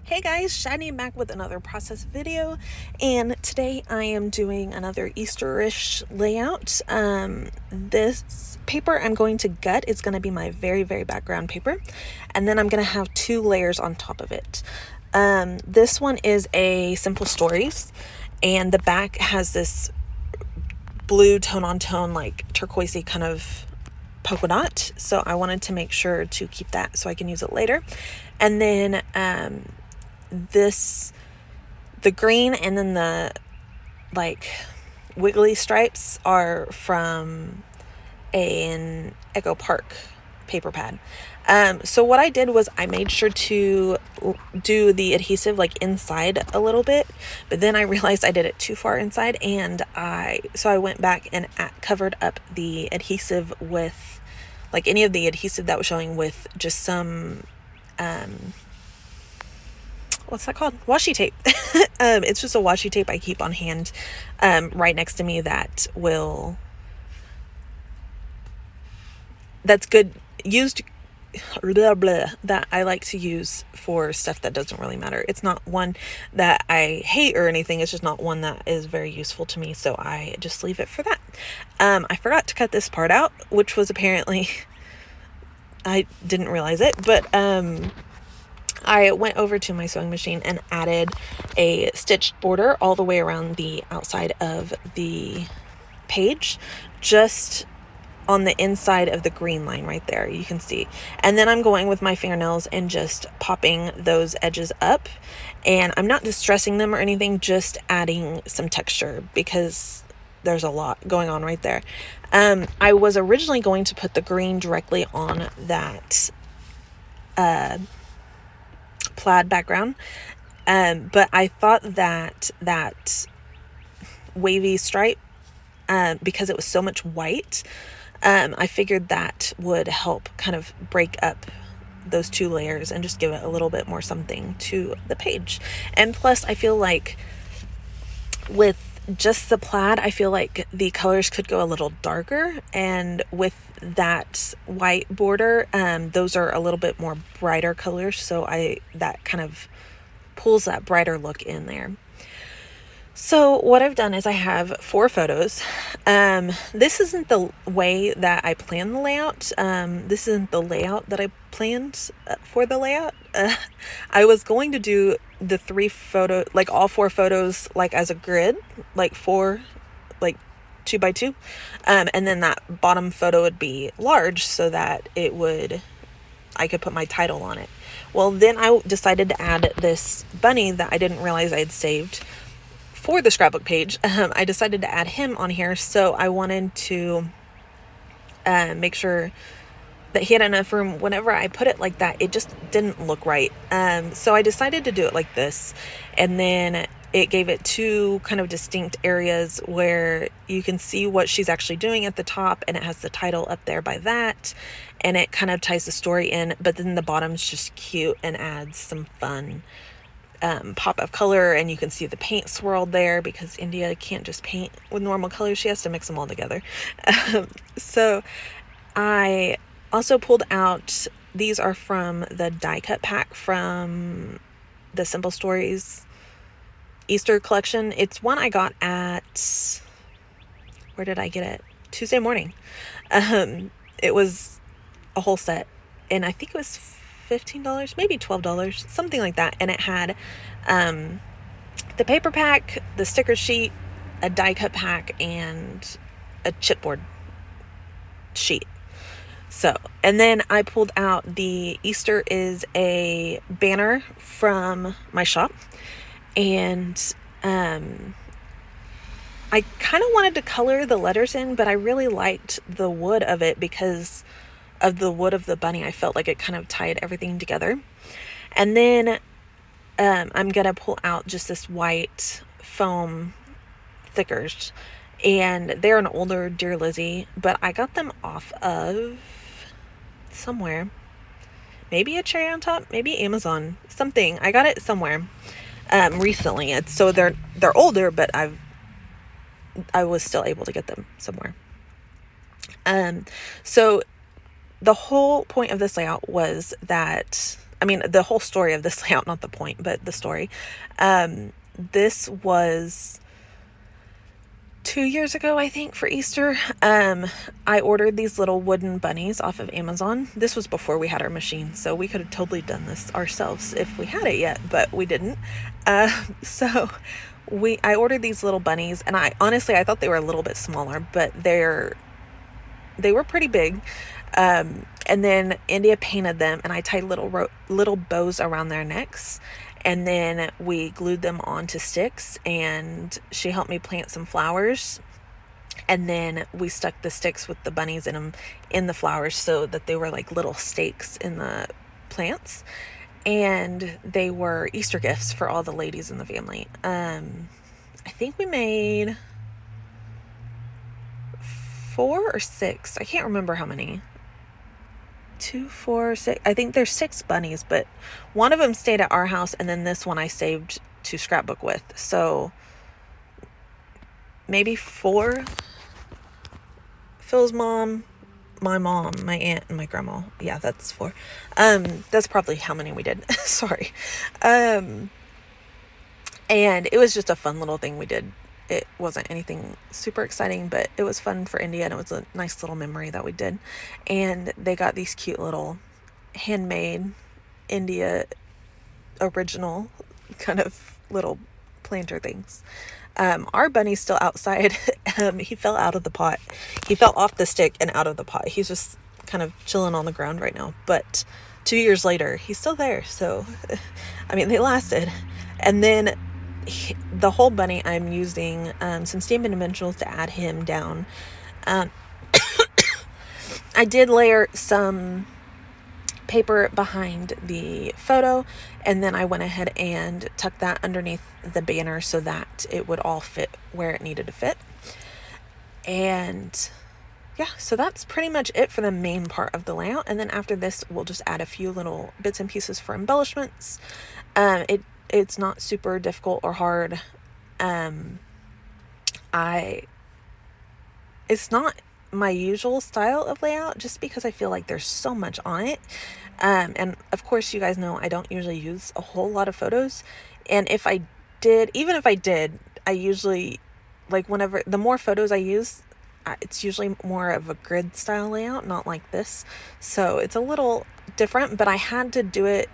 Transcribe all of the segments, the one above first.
Hey guys, Shiny back with another process video, and today I am doing another Easterish layout. This paper I'm going to gut is going to be my very background paper, and then I'm going to have two layers on top of it. This one is a Simple Stories, and the back has this blue tone-on-tone, like turquoisey kind of polka dot, so I wanted to make sure to keep that so I can use it later. And then the green and then the like wiggly stripes are from an Echo Park paper pad. So what I did was I made sure to do the adhesive like inside a little bit, but then I realized I did it too far inside, and I went back and covered up the adhesive with like any of the adhesive that was showing with just some what's that called? Washi tape. It's just a washi tape I keep on hand right next to me that's good used that I like to use for stuff that doesn't really matter. It's not one that I hate or anything. It's just not one that is very useful to me, so I just leave it for that. I forgot to cut this part out, which was apparently I didn't realize it, but I went over to my sewing machine and added a stitched border all the way around the outside of the page, just on the inside of the green line right there, you can see. And then I'm going with my fingernails and just popping those edges up, and I'm not distressing them or anything, just adding some texture because there's a lot going on right there. I was originally going to put the green directly on that plaid background, but I thought that wavy stripe, because it was so much white, I figured that would help kind of break up those two layers and just give it a little bit more something to the page. And plus, I feel like with just the plaid, I feel like the colors could go a little darker, and with that white border, those are a little bit more brighter colors, so that kind of pulls that brighter look in there. So what I've done is I have 4 photos. This isn't the way that I planned the layout. This isn't the layout that I planned for the layout. I was going to do the 3 photo, like all 4 photos, like as a grid, like 4, like 2 by 2. And then that bottom photo would be large so that I could put my title on it. Well, then I decided to add this bunny that I didn't realize I had saved for the scrapbook page. I decided to add him on here, so I wanted to make sure that he had enough room. Whenever I put it like that, it just didn't look right. So I decided to do it like this, and then it gave it 2 kind of distinct areas where you can see what she's actually doing at the top, and it has the title up there by that, and it kind of ties the story in, but then the bottom's just cute and adds some fun pop of color, and you can see the paint swirled there because India can't just paint with normal colors. She has to mix them all together. So I also pulled out, these are from the die cut pack from the Simple Stories Easter collection. It's one I got at, where did I get it? Tuesday morning. It was a whole set, and I think it was $15, maybe $12, something like that. And it had the paper pack, the sticker sheet, a die cut pack, and a chipboard sheet. So, and then I pulled out the Easter is a banner from my shop, and I kind of wanted to color the letters in, but I really liked the wood of it because of the wood of the bunny. I felt like it kind of tied everything together. And then I'm gonna pull out just this white foam thickers, and they're an older Dear Lizzie, but I got them off of somewhere, maybe a Cherry on Top, maybe Amazon, something. I got it somewhere recently. They're older, but I was still able to get them somewhere. So the whole point of this layout was that I mean, the whole story of this layout, not the point, but the story. This was 2 years ago, I think, for Easter. I ordered these little wooden bunnies off of Amazon. This was before we had our machine, so we could have totally done this ourselves if we had it yet, but we didn't. So I ordered these little bunnies, and I thought they were a little bit smaller, but they were pretty big. And then India painted them, and I tied little bows around their necks, and then we glued them onto sticks, and she helped me plant some flowers, and then we stuck the sticks with the bunnies in them in the flowers so that they were like little stakes in the plants, and they were Easter gifts for all the ladies in the family. I think we made 4 or 6. I can't remember how many. 2, 4, 6. I think there's 6 bunnies, but one of them stayed at our house, and then this one I saved to Scrapbook with. So maybe 4. Phil's mom, my aunt, and my grandma. Yeah, that's 4. That's probably how many we did. Sorry. And it was just a fun little thing we did. It wasn't anything super exciting, but it was fun for India, and it was a nice little memory that we did. And they got these cute little handmade India original kind of little planter things. Our bunny's still outside. He fell out of the pot. He fell off the stick and out of the pot. He's just kind of chilling on the ground right now. But 2 years later, he's still there. So, I mean, they lasted. And then the whole bunny, I'm using some Stampin' Dimensionals to add him down. I did layer some paper behind the photo, and then I went ahead and tucked that underneath the banner so that it would all fit where it needed to fit. And yeah, so that's pretty much it for the main part of the layout. And then after this, we'll just add a few little bits and pieces for embellishments. It's not super difficult or hard. It's not my usual style of layout, just because I feel like there's so much on it. And of course, you guys know I don't usually use a whole lot of photos. And even if I did, I usually, like, whenever, the more photos I use, it's usually more of a grid style layout, not like this. So it's a little different, but I had to do it.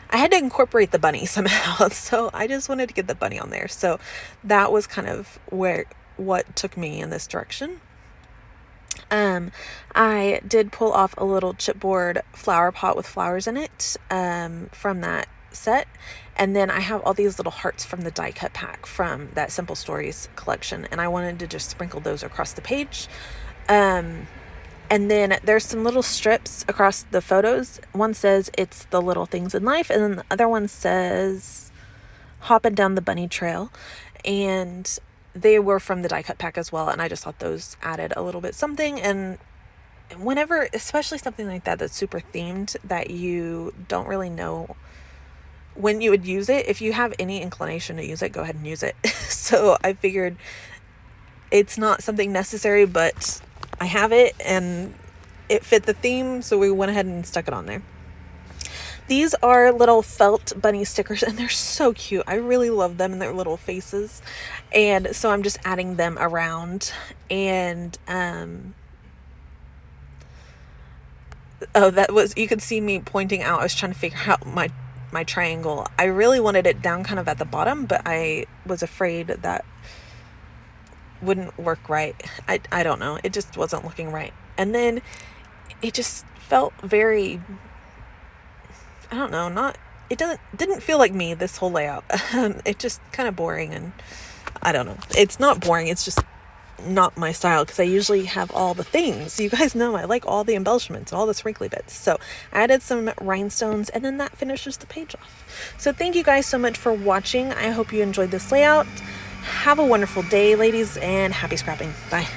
I had to incorporate the bunny somehow, so I just wanted to get the bunny on there. So that was kind of what took me in this direction. I did pull off a little chipboard flower pot with flowers in it from that set, and then I have all these little hearts from the die cut pack from that Simple Stories collection, and I wanted to just sprinkle those across the page. And then there's some little strips across the photos. One says it's the little things in life, and then the other one says hopping down the bunny trail. And they were from the die cut pack as well, and I just thought those added a little bit something. And whenever, especially something like that that's super themed, that you don't really know when you would use it, if you have any inclination to use it, go ahead and use it. So I figured it's not something necessary, but I have it and it fit the theme, so we went ahead and stuck it on there. These are little felt bunny stickers, and they're so cute. I really love them and their little faces. And so I'm just adding them around. And you could see me pointing out, I was trying to figure out my triangle. I really wanted it down kind of at the bottom, but I was afraid that wouldn't work right. I don't know. It just wasn't looking right. And then it just felt very, I don't know, it didn't feel like me, this whole layout. It just kind of boring, and I don't know. It's not boring. It's just not my style, because I usually have all the things. You guys know I like all the embellishments, all the sprinkly bits. So I added some rhinestones, and then that finishes the page off. So thank you guys so much for watching. I hope you enjoyed this layout. Have a wonderful day, ladies, and happy scrapping. Bye.